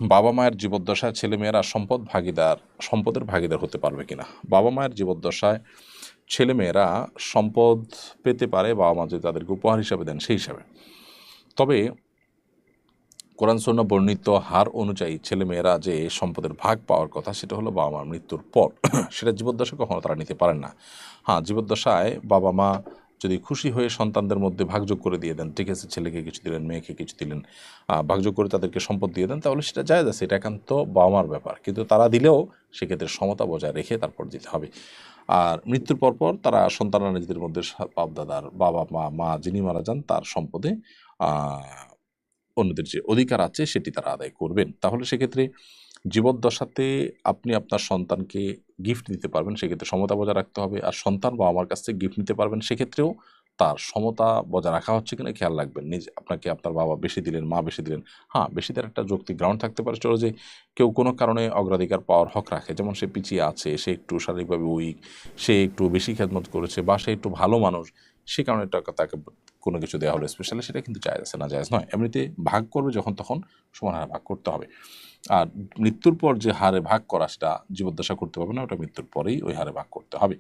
বাবা মায়ের জীবদ্দশায় ছেলেমেয়েরা সম্পদের ভাগীদার হতে পারবে কিনা। বাবা মায়ের জীবদ্দশায় ছেলেমেয়েরা সম্পদ পেতে পারে বাবা মা যদি তাদেরকে উপহার হিসাবে দেন সেই হিসাবে। তবে কোরআন সুন্নাহ বর্ণিত হার অনুযায়ী ছেলেমেয়েরা যে সম্পদের ভাগ পাওয়ার কথা সেটা হলো বাবা মার মৃত্যুর পর। সেটা জীবদ্দশায় কখনো তারা নিতে পারেন না। হ্যাঁ, জীবদ্দশায় বাবা মা যদি খুশি হয়ে সন্তানদের মধ্যে ভাগযোগ করে দিয়ে দেন, ঠিক আছে, ছেলেকে কিছু দিলেন, মেয়েকে কিছু দিলেন, ভাগযোগ করে তাদেরকে সম্পদ দিয়ে দেন, তাহলে সেটা জায়েজ আছে, এটা একান্ত বাবা মার ব্যাপার। কিন্তু তারা দিলেও সেক্ষেত্রে সমতা বজায় রেখে তারপর দিতে হবে। আর মৃত্যুর পরপর তারা সন্তানরা নিজেদের মধ্যে বাপ দাদার বাবা মা যিনি মারা যান তার সম্পদে অন্যদের যে অধিকার আছে সেটি তারা আদায় করবেন। তাহলে সেক্ষেত্রে জীবদ্দশাতে আপনি আপনার সন্তানকে গিফট দিতে পারবেন, সেক্ষেত্রে সমতা বজায় রাখতে হবে। আর সন্তান বাবা মার কাছ থেকে গিফট নিতে পারবেন, সেক্ষেত্রেও তার সমতা বজায় রাখা হচ্ছে কিনা খেয়াল রাখবেন। আপনাকে আপনার বাবা বেশি দিলেন, মা বেশি দিলেন, হ্যাঁ, বেশি দেওয়ার একটা যৌক্তিক গ্রাউন্ড থাকতে পারে। চলো যে কেউ কোনো কারণে অগ্রাধিকার পাওয়ার হক রাখে, যেমন সে পিছিয়ে আছে, সে একটু শারীরিকভাবে উইক, সে একটু বেশি খেদমত করেছে, বা সে একটু ভালো মানুষ, সে কারণে তাকে কোনো কিছু দেওয়া হলো স্পেশালি, সেটা কিন্তু জায়েজ আছে, না জায়েজ নয়। এমনিতে ভাগ করবে যখন তখন সমান হারে ভাগ করতে হবে। আর মৃত্যুর পর যে হারে ভাগ করা সেটা জীবদ্দশা করতে পারবে না, ওটা মৃত্যুর পরেই ওই হারে ভাগ করতে হবে।